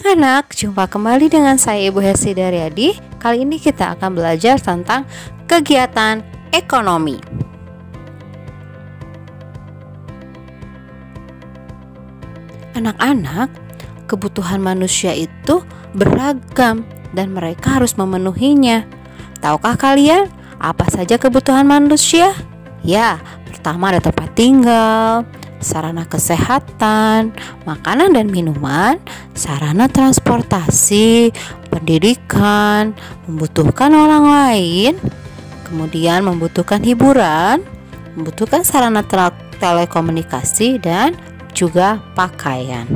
Anak-anak, jumpa kembali dengan saya Ibu Hersi Daryadi. Kali ini kita akan belajar tentang kegiatan ekonomi. Anak-anak, kebutuhan manusia itu beragam dan mereka harus memenuhinya. Tahukah kalian apa saja kebutuhan manusia? Ya, pertama ada tempat tinggal, sarana kesehatan, makanan dan minuman, sarana transportasi, pendidikan, membutuhkan orang lain, kemudian membutuhkan hiburan, membutuhkan sarana telekomunikasi, dan juga pakaian.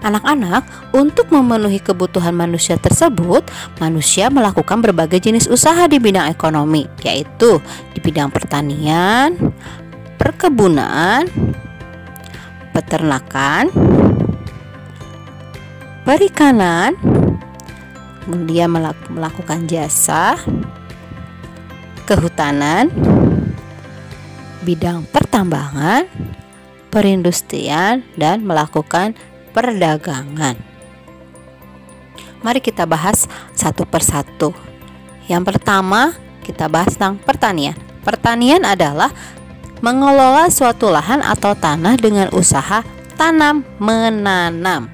Anak-anak, untuk memenuhi kebutuhan manusia tersebut, manusia melakukan berbagai jenis usaha di bidang ekonomi, yaitu di bidang pertanian, perkebunan, peternakan, perikanan, kemudian melakukan jasa, kehutanan, bidang pertambangan, perindustrian, dan melakukan perdagangan. Mari kita bahas satu persatu. Yang pertama, kita bahas tentang pertanian. Pertanian adalah mengelola suatu lahan atau tanah dengan usaha tanam menanam.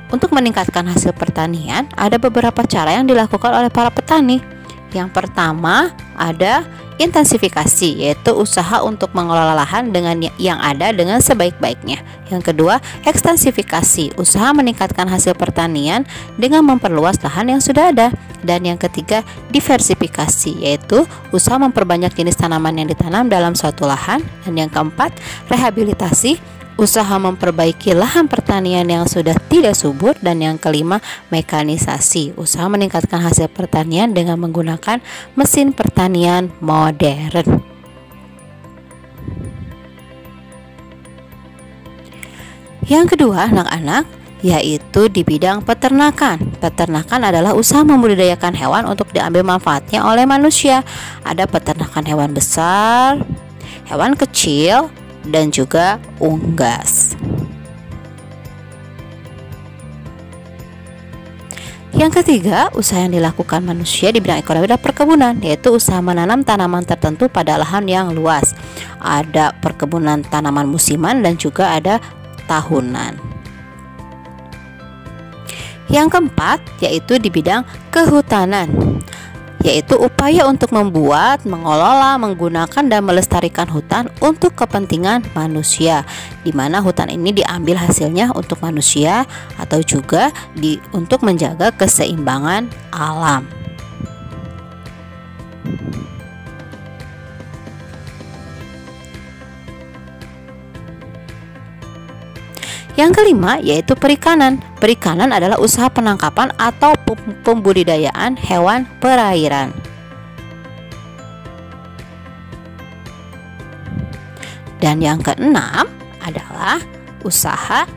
Untuk meningkatkan hasil pertanian, ada beberapa cara yang dilakukan oleh para petani. Yang pertama ada intensifikasi, yaitu usaha untuk mengelola lahan dengan yang ada dengan sebaik-baiknya. Yang kedua, ekstensifikasi, usaha meningkatkan hasil pertanian dengan memperluas lahan yang sudah ada. Dan yang ketiga, diversifikasi, yaitu usaha memperbanyak jenis tanaman yang ditanam dalam suatu lahan. Dan yang keempat, rehabilitasi, usaha memperbaiki lahan pertanian yang sudah tidak subur. Dan yang kelima, mekanisasi, usaha meningkatkan hasil pertanian dengan menggunakan mesin pertanian modern. Yang kedua, anak-anak, yaitu di bidang peternakan. Peternakan adalah usaha membudidayakan hewan untuk diambil manfaatnya oleh manusia. Ada peternakan hewan besar, hewan kecil, dan juga unggas. Yang ketiga, usaha yang dilakukan manusia di bidang ekonomi adalah perkebunan, yaitu usaha menanam tanaman tertentu pada lahan yang luas. Ada perkebunan tanaman musiman dan juga ada tahunan. Yang keempat, yaitu di bidang kehutanan, yaitu upaya untuk membuat, mengelola, menggunakan, dan melestarikan hutan untuk kepentingan manusia, di mana hutan ini diambil hasilnya untuk manusia atau juga untuk menjaga keseimbangan alam. Yang kelima, yaitu perikanan. Perikanan adalah usaha penangkapan atau pembudidayaan hewan perairan. Dan yang keenam adalah usaha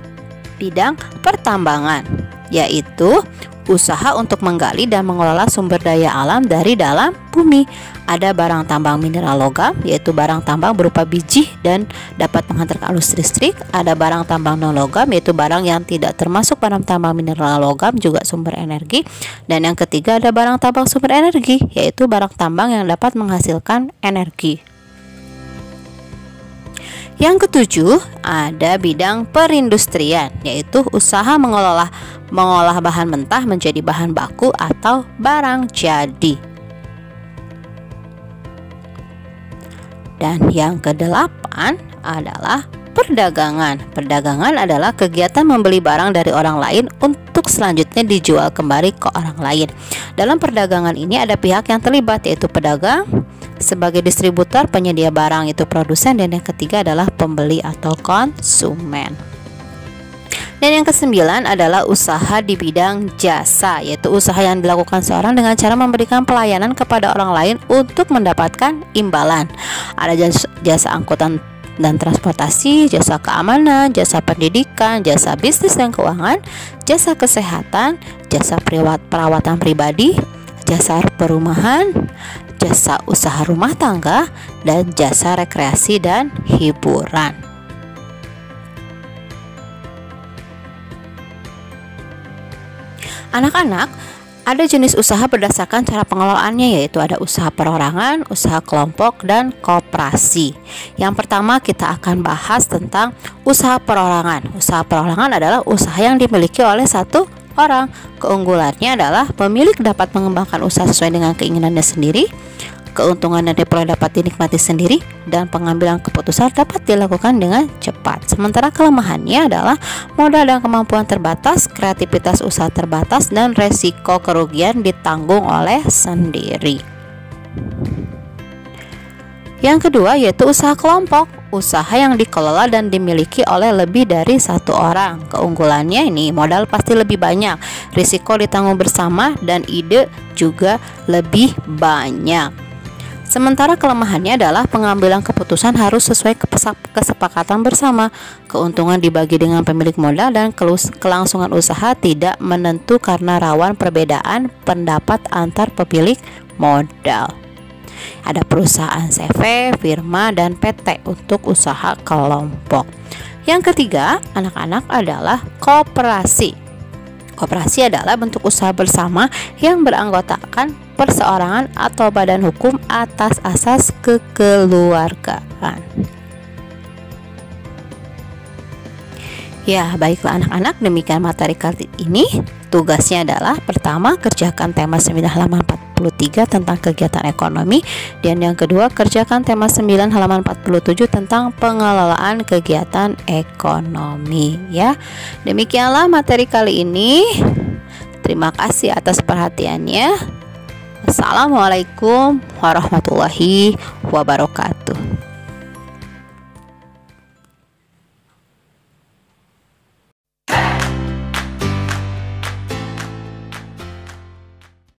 bidang pertambangan, yaitu usaha untuk menggali dan mengelola sumber daya alam dari dalam bumi. Ada barang tambang mineral logam, yaitu barang tambang berupa biji dan dapat menghantarkan arus listrik. Ada barang tambang non logam, yaitu barang yang tidak termasuk barang tambang mineral logam, juga sumber energi. Dan yang ketiga ada barang tambang sumber energi, yaitu barang tambang yang dapat menghasilkan energi. Yang ketujuh ada bidang perindustrian, yaitu usaha mengolah bahan mentah menjadi bahan baku atau barang jadi. Dan yang kedelapan adalah perdagangan. Perdagangan adalah kegiatan membeli barang dari orang lain untuk selanjutnya dijual kembali ke orang lain. Dalam perdagangan ini ada pihak yang terlibat, yaitu pedagang sebagai distributor, penyedia barang itu produsen, dan yang ketiga adalah pembeli atau konsumen. Dan yang kesembilan adalah usaha di bidang jasa, yaitu usaha yang dilakukan seorang dengan cara memberikan pelayanan kepada orang lain untuk mendapatkan imbalan. Ada jasa angkutan dan transportasi, jasa keamanan, jasa pendidikan, jasa bisnis dan keuangan, jasa kesehatan, jasa perawatan pribadi, jasa perumahan, jasa usaha rumah tangga, dan jasa rekreasi dan hiburan. Anak-anak, ada jenis usaha berdasarkan cara pengelolaannya, yaitu ada usaha perorangan, usaha kelompok, dan koperasi. Yang pertama kita akan bahas tentang usaha perorangan. Usaha perorangan adalah usaha yang dimiliki oleh satu orang. Keunggulannya adalah pemilik dapat mengembangkan usaha sesuai dengan keinginannya sendiri, keuntungan yang diperoleh dapat dinikmati sendiri, dan pengambilan keputusan dapat dilakukan dengan cepat. Sementara kelemahannya adalah modal dan kemampuan terbatas, kreativitas usaha terbatas, dan resiko kerugian ditanggung oleh sendiri. Yang kedua yaitu usaha kelompok, usaha yang dikelola dan dimiliki oleh lebih dari satu orang. Keunggulannya ini modal pasti lebih banyak, risiko ditanggung bersama, dan ide juga lebih banyak. Sementara kelemahannya adalah pengambilan keputusan harus sesuai kesepakatan bersama, keuntungan dibagi dengan pemilik modal, dan kelangsungan usaha tidak menentu karena rawan perbedaan pendapat antar pemilik modal. Ada perusahaan CV, firma, dan PT untuk usaha kelompok. Yang ketiga, anak-anak, adalah koperasi. Koperasi adalah bentuk usaha bersama yang beranggotakan perseorangan atau badan hukum atas asas kekeluargaan. Ya, baiklah anak-anak, demikian materi kali ini. Tugasnya adalah pertama, kerjakan tema 9 halaman 43 tentang kegiatan ekonomi, dan yang kedua, kerjakan tema 9 halaman 47 tentang pengelolaan kegiatan ekonomi. Ya, demikianlah materi kali ini. Terima kasih atas perhatiannya. Assalamualaikum warahmatullahi wabarakatuh.